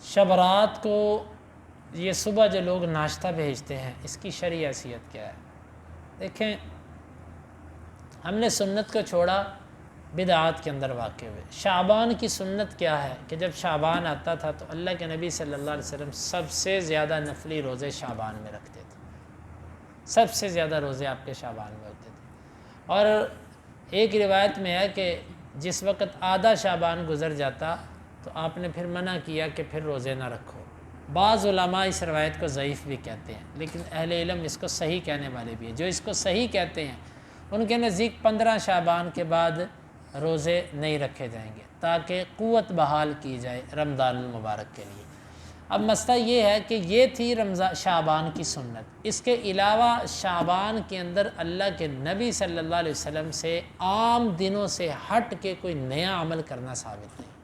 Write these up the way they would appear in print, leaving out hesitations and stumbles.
شب رات کو یہ صبح جو لوگ ناشتہ بھیجتے ہیں، اس کی شرعی حیثیت کیا ہے؟ دیکھیں، ہم نے سنت کو چھوڑا، بدعات کے اندر واقع ہوئے۔ شعبان کی سنت کیا ہے کہ جب شعبان آتا تھا تو اللہ کے نبی صلی اللہ علیہ وسلم سب سے زیادہ نفلی روزے شعبان میں رکھتے تھے، سب سے زیادہ روزے آپ کے شعبان میں ہوتے تھے۔ اور ایک روایت میں ہے کہ جس وقت آدھا شعبان گزر جاتا تو آپ نے پھر منع کیا کہ پھر روزے نہ رکھو۔ بعض علماء اس روایت کو ضعیف بھی کہتے ہیں، لیکن اہل علم اس کو صحیح کہنے والے بھی ہیں۔ جو اس کو صحیح کہتے ہیں ان کے نزدیک 15 شعبان کے بعد روزے نہیں رکھے جائیں گے تاکہ قوت بحال کی جائے رمضان المبارک کے لیے۔ اب مسئلہ یہ ہے کہ یہ تھی شعبان کی سنت۔ اس کے علاوہ شعبان کے اندر اللہ کے نبی صلی اللہ علیہ وسلم سے عام دنوں سے ہٹ کے کوئی نیا عمل کرنا ثابت نہیں۔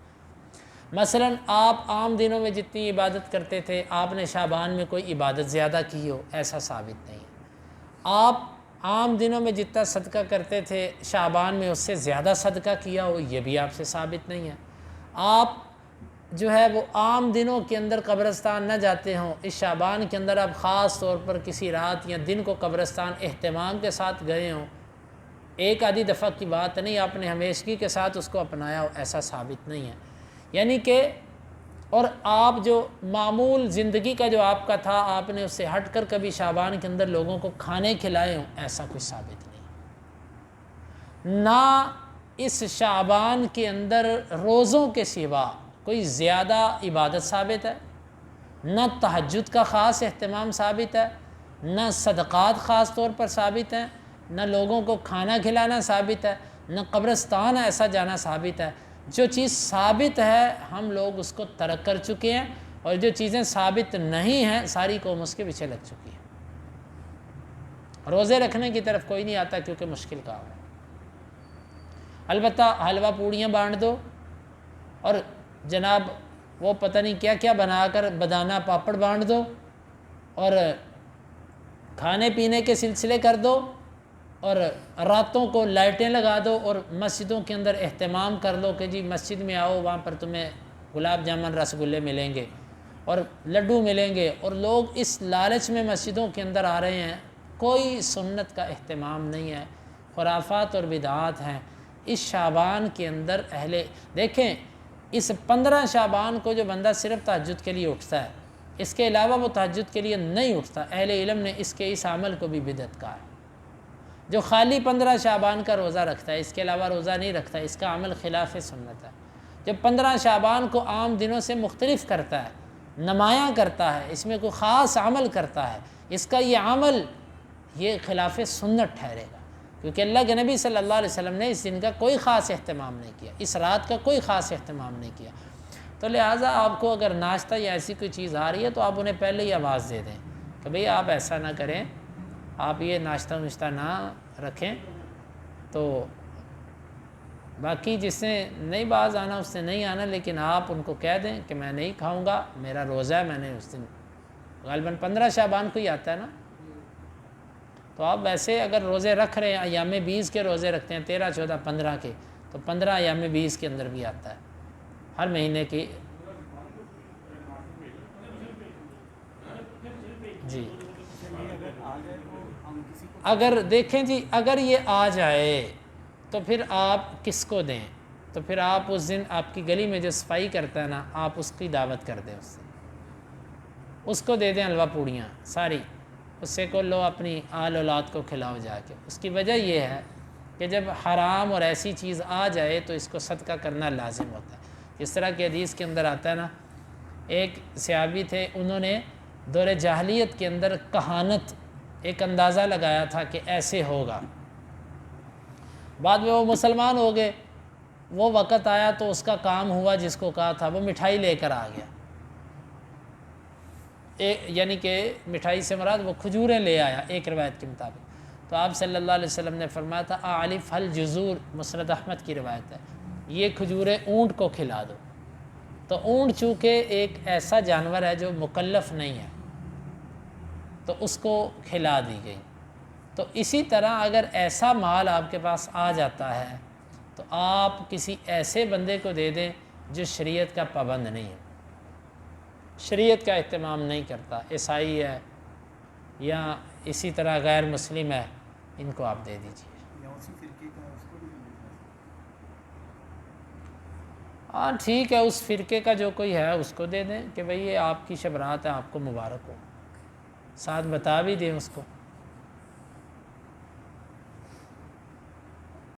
مثلا آپ عام دنوں میں جتنی عبادت کرتے تھے، آپ نے شعبان میں کوئی عبادت زیادہ کی ہو، ایسا ثابت نہیں ہے۔ آپ عام دنوں میں جتنا صدقہ کرتے تھے، شعبان میں اس سے زیادہ صدقہ کیا ہو، یہ بھی آپ سے ثابت نہیں ہے۔ آپ جو ہے وہ عام دنوں کے اندر قبرستان نہ جاتے ہوں، اس شعبان کے اندر آپ خاص طور پر کسی رات یا دن کو قبرستان اہتمام کے ساتھ گئے ہوں، ایک آدھی دفعہ کی بات نہیں، آپ نے ہمیشگی کے ساتھ اس کو اپنایا ہو، ایسا ثابت نہیں ہے۔ یعنی کہ اور آپ جو معمول زندگی کا جو آپ کا تھا، آپ نے اس سے ہٹ کر کبھی شعبان کے اندر لوگوں کو کھانے کھلائے ہوں، ایسا کچھ ثابت نہیں۔ نہ اس شعبان کے اندر روزوں کے سوا کوئی زیادہ عبادت ثابت ہے، نہ تہجد کا خاص اہتمام ثابت ہے، نہ صدقات خاص طور پر ثابت ہیں، نہ لوگوں کو کھانا کھلانا ثابت ہے، نہ قبرستان ایسا جانا ثابت ہے۔ جو چیز ثابت ہے ہم لوگ اس کو ترک کر چکے ہیں، اور جو چیزیں ثابت نہیں ہیں ساری قوم اس کے پیچھے لگ چکی ہے۔ روزے رکھنے کی طرف کوئی نہیں آتا کیونکہ مشکل کام ہے۔ البتہ حلوہ پوڑیاں بانٹ دو اور جناب وہ پتہ نہیں کیا کیا بنا کر بدانہ پاپڑ بانٹ دو اور کھانے پینے کے سلسلے کر دو، اور راتوں کو لائٹیں لگا دو اور مسجدوں کے اندر اہتمام کر لو کہ جی مسجد میں آؤ، وہاں پر تمہیں گلاب جامن رس گلے ملیں گے اور لڈو ملیں گے، اور لوگ اس لالچ میں مسجدوں کے اندر آ رہے ہیں۔ کوئی سنت کا اہتمام نہیں ہے، خرافات اور بدعات ہیں۔ اس شعبان کے اندر دیکھیں، اس 15 شعبان کو جو بندہ صرف تہجد کے لیے اٹھتا ہے، اس کے علاوہ وہ تہجد کے لیے نہیں اٹھتا، اہل علم نے اس عمل کو بھی بدعت کہا ہے۔ جو خالی 15 شعبان کا روزہ رکھتا ہے، اس کے علاوہ روزہ نہیں رکھتا، اس کا عمل خلاف سنت ہے۔ جب 15 شعبان کو عام دنوں سے مختلف کرتا ہے، نمایاں کرتا ہے، اس میں کوئی خاص عمل کرتا ہے، اس کا یہ عمل یہ خلاف سنت ٹھہرے گا، کیونکہ اللہ کے نبی صلی اللہ علیہ وسلم نے اس دن کا کوئی خاص اہتمام نہیں کیا، اس رات کا کوئی خاص اہتمام نہیں کیا۔ تو لہٰذا آپ کو اگر ناشتہ یا ایسی کوئی چیز آ رہی ہے تو آپ انہیں پہلے ہی آواز دے دیں کہ بھئی آپ ایسا نہ کریں، آپ یہ ناشتہ نشتہ نہ رکھیں۔ تو باقی جس نے نہیں باز آنا اس نے نہیں آنا، لیکن آپ ان کو کہہ دیں کہ میں نہیں کھاؤں گا، میرا روزہ ہے، میں نے اس دن غالباً 15 شعبان کو ہی آتا ہے نا، تو آپ ویسے اگر روزے رکھ رہے ہیں، ایام 20 کے روزے رکھتے ہیں، 13، 14، 15 کے، تو 15 ایام 20 کے اندر بھی آتا ہے ہر مہینے کی۔ جی اگر دیکھیں جی، اگر یہ آ جائے تو پھر آپ کس کو دیں؟ تو پھر آپ اس دن آپ کی گلی میں جو صفائی کرتا ہے نا، آپ اس کی دعوت کر دیں، اس کو دے دیں حلوہ پوڑیاں ساری، اس سے کو لو اپنی آل اولاد کو کھلاؤ جا کے۔ اس کی وجہ یہ ہے کہ جب حرام اور ایسی چیز آ جائے تو اس کو صدقہ کرنا لازم ہوتا ہے۔ جس طرح کہ حدیث کے اندر آتا ہے نا، ایک صحابی تھے، انہوں نے دور جاہلیت کے اندر کہانت ایک اندازہ لگایا تھا کہ ایسے ہوگا، بعد میں وہ مسلمان ہو گئے، وہ وقت آیا تو اس کا کام ہوا جس کو کہا تھا، وہ مٹھائی لے کر آ گیا، یعنی کہ مٹھائی سے مراد وہ کھجوریں لے آیا ایک روایت کے مطابق۔ تو آپ صلی اللہ علیہ وسلم نے فرمایا تھا اعلف الجزور، مسند احمد کی روایت ہے، یہ کھجوریں اونٹ کو کھلا دو۔ تو اونٹ چونکہ ایک ایسا جانور ہے جو مکلف نہیں ہے، تو اس کو کھلا دی گئی۔ تو اسی طرح اگر ایسا مال آپ کے پاس آ جاتا ہے تو آپ کسی ایسے بندے کو دے دیں جو شریعت کا پابند نہیں ہے، شریعت کا اہتمام نہیں کرتا، عیسائی ہے یا اسی طرح غیر مسلم ہے، ان کو آپ دے دیجیے۔ ہاں ٹھیک ہے، اس فرقے کا جو کوئی ہے اس کو دے دیں کہ بھئی یہ آپ کی شب برات ہے، آپ کو مبارک ہو، ساتھ بتا بھی دیں اس کو۔